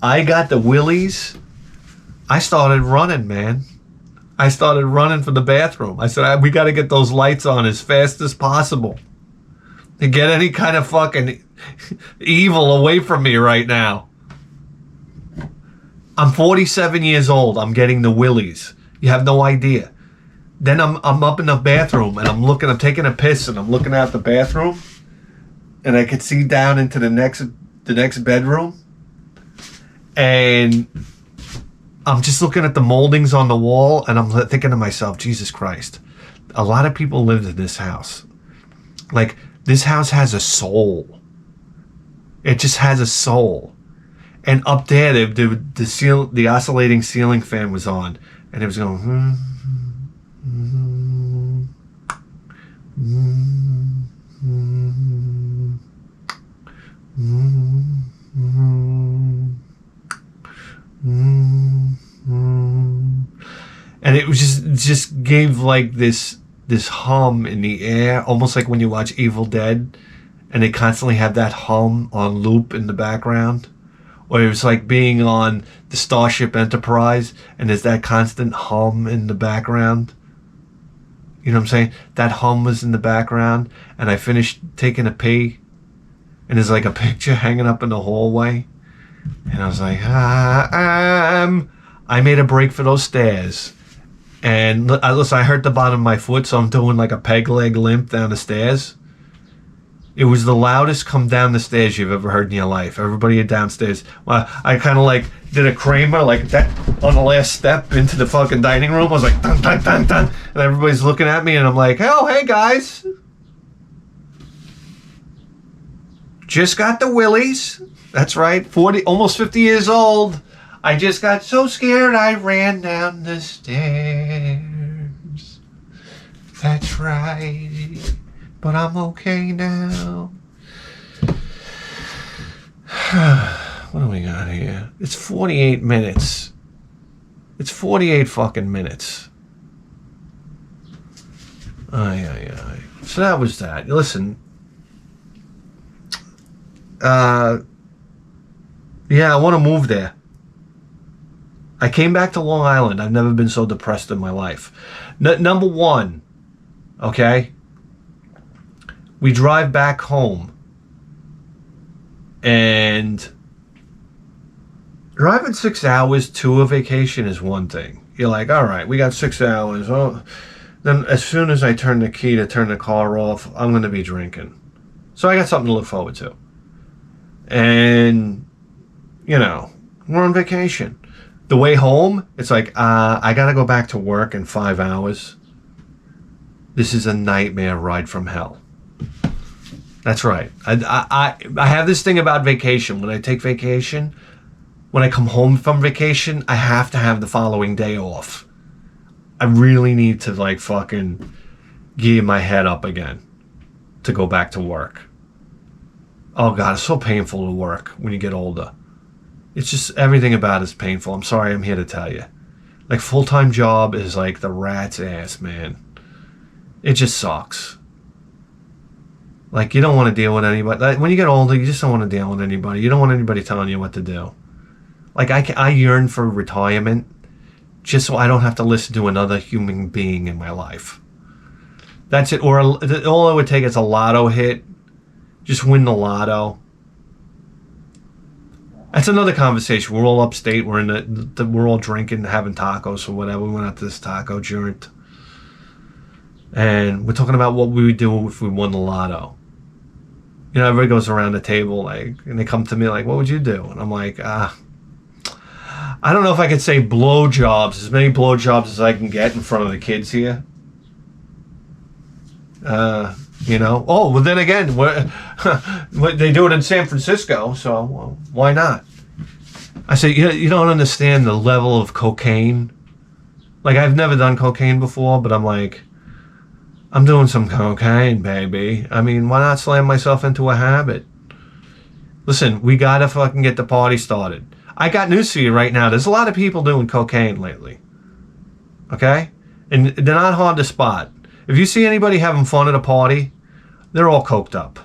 I got the willies. I started running, man. I started running for the bathroom. I said, we got to get those lights on as fast as possible to get any kind of fucking evil away from me right now. I'm 47 years old. I'm getting the willies. You have no idea. Then I'm up in the bathroom, and I'm taking a piss, and I'm looking out the bathroom, and I could see down into the next bedroom, and I'm just looking at the moldings on the wall, and I'm thinking to myself, Jesus Christ, a lot of people lived in this house. Like, this house has a soul. It just has a soul. And up there, the oscillating ceiling fan was on, and it was going. And it was just gave like this hum in the air, almost like when you watch Evil Dead, and they constantly have that hum on loop in the background. Or it was like being on the Starship Enterprise, and there's that constant hum in the background. You know what I'm saying? That hum was in the background, and I finished taking a pee, and there's like a picture hanging up in the hallway, and I was like, I made a break for those stairs, and listen, I hurt the bottom of my foot, so I'm doing like a peg leg limp down the stairs. It was the loudest come down the stairs you've ever heard in your life. Everybody downstairs. Well, I kind of like did a Kramer like that on the last step into the fucking dining room. I was like, dun, dun, dun, dun. And everybody's looking at me, and I'm like, oh, hey, guys. Just got the willies. That's right. 40, almost 50 years old. I just got so scared I ran down the stairs. That's right. But I'm okay now. What do we got here? It's 48 minutes. It's 48 fucking minutes. Ay. So that was that. Listen. Yeah, I want to move there. I came back to Long Island. I've never been so depressed in my life. Number one, okay? We drive back home, and driving 6 hours to a vacation is one thing. You're like, all right, we got 6 hours. Oh, then as soon as I turn the key to turn the car off, I'm going to be drinking. So I got something to look forward to. And, you know, we're on vacation. The way home, it's like, I got to go back to work in 5 hours. This is a nightmare ride from hell. That's right. I have this thing about vacation. When I take vacation, when I come home from vacation, I have to have the following day off. I really need to like fucking gear my head up again to go back to work. Oh God, it's so painful to work when you get older. It's just everything about it's painful. I'm sorry, I'm here to tell you. Like, full-time job is like the rat's ass, man. It just sucks. Like, you don't want to deal with anybody. Like, when you get older, you just don't want to deal with anybody. You don't want anybody telling you what to do. Like, I yearn for retirement just so I don't have to listen to another human being in my life. That's it. Or all it would take is a lotto hit. Just win the lotto. That's another conversation. We're all upstate. We're in we're all drinking, having tacos or whatever. We went out to this taco joint, and we're talking about what we would do if we won the lotto. You know, everybody goes around the table like, and they come to me like, "What would you do?" And I'm like, I don't know if I could say blowjobs, as many blowjobs as I can get in front of the kids here. You know, oh, well, then again, they do it in San Francisco, so well, why not? I say, you don't understand the level of cocaine. Like, I've never done cocaine before, but I'm like, I'm doing some cocaine, baby. I mean, why not slam myself into a habit? Listen, we gotta fucking get the party started. I got news for you right now. There's a lot of people doing cocaine lately. Okay? And they're not hard to spot. If you see anybody having fun at a party, they're all coked up.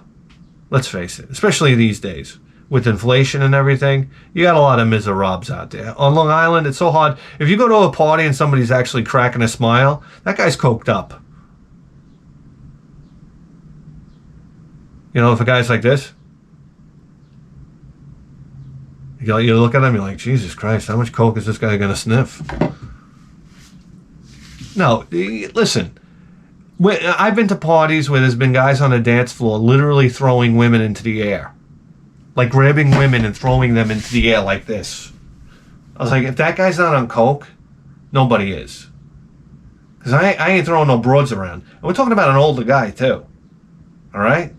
Let's face it. Especially these days. With inflation and everything, you got a lot of miserables out there. On Long Island, it's so hard. If you go to a party and somebody's actually cracking a smile, that guy's coked up. You know, if a guy's like this, you look at him, you're like, Jesus Christ, how much coke is this guy going to sniff? No, listen. I've been to parties where there's been guys on the dance floor literally throwing women into the air. Like grabbing women and throwing them into the air like this. I was like, if that guy's not on coke, nobody is. Because I ain't throwing no broads around. And we're talking about an older guy, too. All right?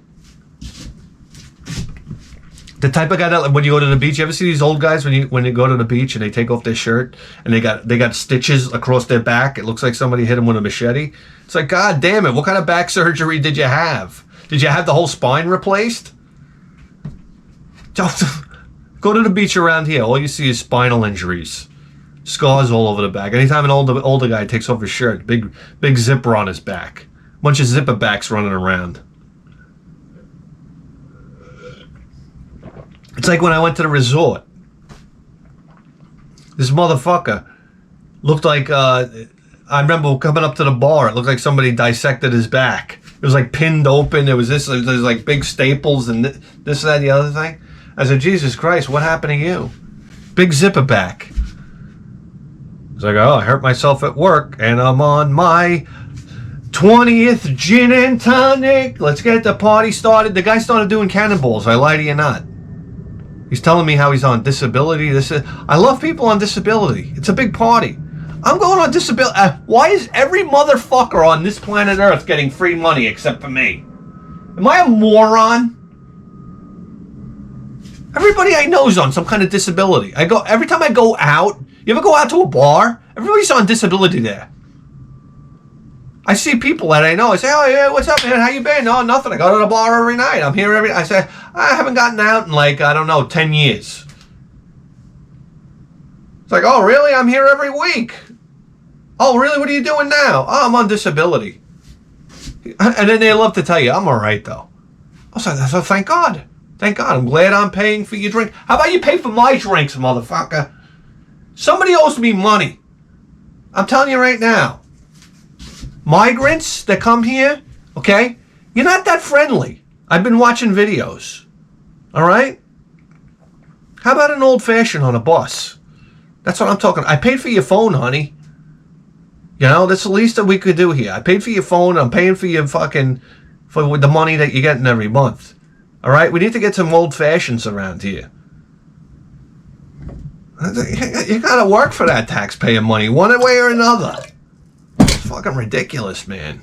The type of guy that, when you go to the beach, you ever see these old guys when you go to the beach and they take off their shirt and they got stitches across their back? It looks like somebody hit them with a machete. It's like, God damn it, what kind of back surgery did you have? Did you have the whole spine replaced? Go to the beach around here. All you see is spinal injuries. Scars all over the back. Anytime an older guy takes off his shirt, big zipper on his back. Bunch of zipper backs running around. It's like when I went to the resort. This motherfucker looked like, I remember coming up to the bar, it looked like somebody dissected his back. It was like pinned open. It was there's like big staples and this, that, the other thing. I said, Jesus Christ, what happened to you? Big zipper back. It's like, oh, I hurt myself at work and I'm on my 20th gin and tonic. Let's get the party started. The guy started doing cannonballs. I lie to you not. He's telling me how he's on disability. I love people on disability. It's a big party. I'm going on disability. Why is every motherfucker on this planet Earth getting free money except for me? Am I a moron? Everybody I know is on some kind of disability. Every time I go out. You ever go out to a bar? Everybody's on disability there. I see people that I know. I say, oh, yeah, what's up, man? How you been? No, nothing. I go to the bar every night. I'm here every night. I say, I haven't gotten out in like, I don't know, 10 years. It's like, oh, really? I'm here every week. Oh, really? What are you doing now? Oh, I'm on disability. And then they love to tell you, I'm all right, though. I was like, so thank God. Thank God. I'm glad I'm paying for your drink. How about you pay for my drinks, motherfucker? Somebody owes me money. I'm telling you right now. Migrants that come here, okay? You're not that friendly. I've been watching videos. All right? How about an old-fashioned on a bus? That's what I'm talking. I paid for your phone, honey. You know, that's the least that we could do here. I paid for your phone. I'm paying for your for the money that you're getting every month. All right? We need to get some old-fashions around here. You got to work for that taxpayer money one way or another. It's fucking ridiculous, man.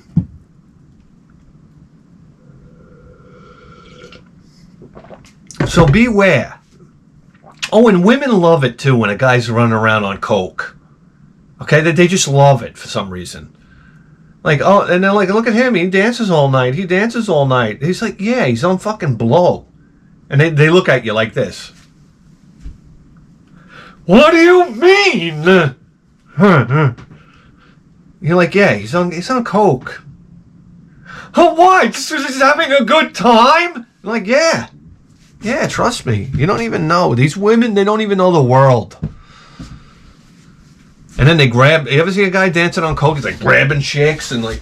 So beware. Oh, and women love it too when a guy's running around on coke. Okay, they just love it for some reason. Like, oh, and they're like, look at him, he dances all night. He dances all night. He's like, yeah, he's on fucking blow. And they look at you like this. What do you mean? You're like, yeah, he's on coke. Oh, why? Just he's having a good time? You're like, yeah. Yeah, trust me. You don't even know. These women, they don't even know the world. And then they grab... You ever see a guy dancing on coke? He's like grabbing chicks and like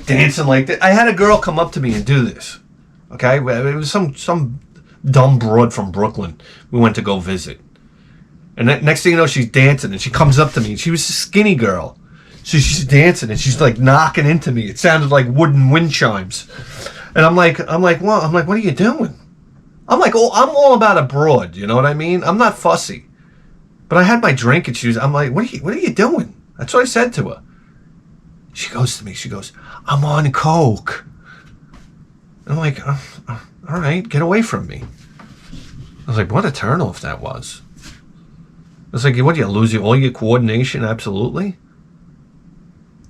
dancing like that. I had a girl come up to me and do this. Okay? It was some dumb broad from Brooklyn we went to go visit. And next thing you know, she's dancing and she comes up to me. And she was a skinny girl. So she's dancing and she's like knocking into me. It sounded like wooden wind chimes. And I'm like, what are you doing? I'm like, oh, I'm all about a broad. You know what I mean? I'm not fussy. But I had my drink and I'm like, what are you doing? That's what I said to her. She goes to me, I'm on coke. And I'm like, all right, get away from me. I was like, what a turnoff that was. I was like, what, you lose all your coordination? Absolutely.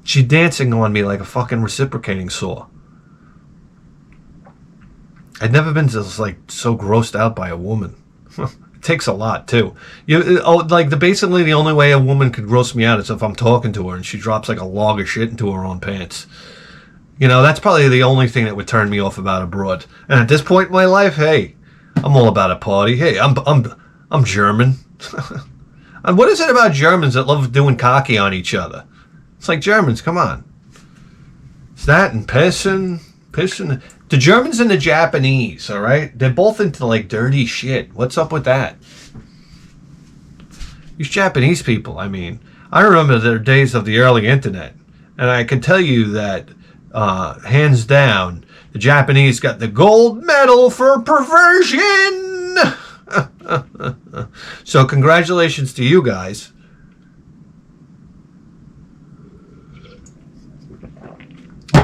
She's dancing on me like a fucking reciprocating saw. I'd never been just like so grossed out by a woman. It takes a lot too. Basically the only way a woman could gross me out is if I'm talking to her and she drops like a log of shit into her own pants. You know, that's probably the only thing that would turn me off about a broad. And at this point in my life, hey, I'm all about a party. Hey, I'm German. And what is it about Germans that love doing cocky on each other? It's like, Germans, come on. It's that and pissing. The Germans and the Japanese, all right? They're both into like dirty shit. What's up with that? These Japanese people, I mean, I remember their days of the early internet. And I can tell you that, hands down, the Japanese got the gold medal for perversion. So congratulations to you guys.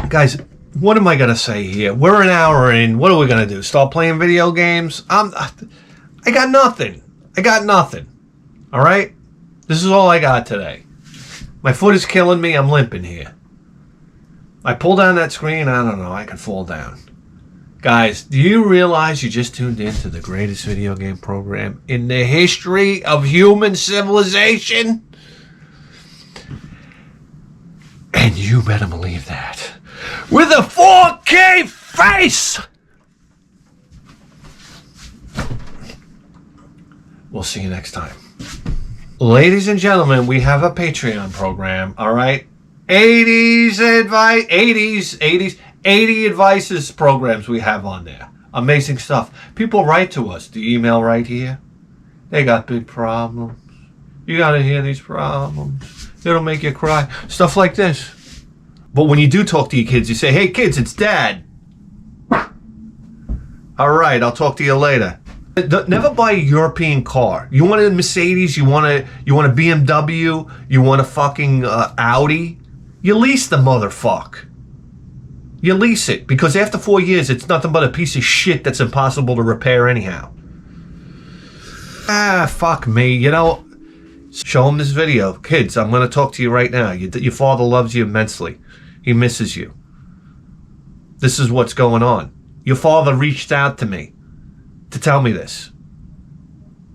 Guys, what am I going to say here? We're an hour in. What are we going to do? Start playing video games? I got nothing. All right? This is all I got today. My foot is killing me. I'm limping here. I pull down that screen. I don't know. I can fall down. Guys, do you realize you just tuned into the greatest video game program in the history of human civilization? And you better believe that. With a 4K face! We'll see you next time. Ladies and gentlemen, we have a Patreon program, all right? 80 advices programs we have on there. Amazing stuff. People write to us. The email right here. They got big problems. You got to hear these problems. It'll make you cry. Stuff like this. But when you do talk to your kids, you say, hey, kids, it's Dad. All right, I'll talk to you later. Never buy a European car. You want a Mercedes, you want a BMW, you want a fucking Audi, you lease the motherfucker. You lease it, because after 4 years, it's nothing but a piece of shit that's impossible to repair anyhow. Fuck me, you know. Show them this video. Kids, I'm going to talk to you right now. Your father loves you immensely. He misses you. This is what's going on. Your father reached out to me to tell me this.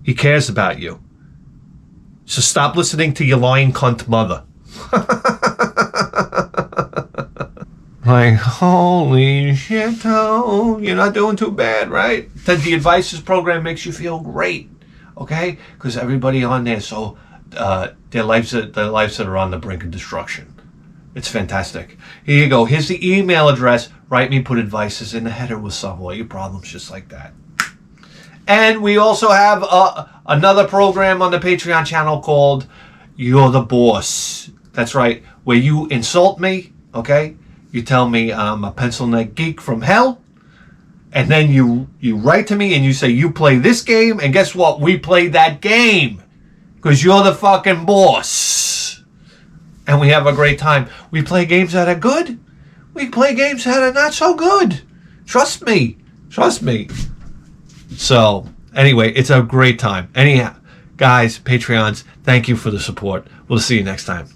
He cares about you. So stop listening to your lying cunt mother. Like, holy shit, oh, you're not doing too bad, right? The Advices program makes you feel great, okay? Because everybody on there, so their lives are on the brink of destruction. It's fantastic. Here you go. Here's the email address. Write me, put advices in the header. We'll solve all your problems just like that. And we also have another program on the Patreon channel called You're the Boss. That's right. Where you insult me, okay? You tell me I'm a pencil neck geek from hell. And then you write to me and you say, you play this game. And guess what? We played that game. Because you're the fucking boss. And we have a great time. We play games that are good. We play games that are not so good. Trust me. So, anyway, it's a great time. Anyhow, guys, Patreons, thank you for the support. We'll see you next time.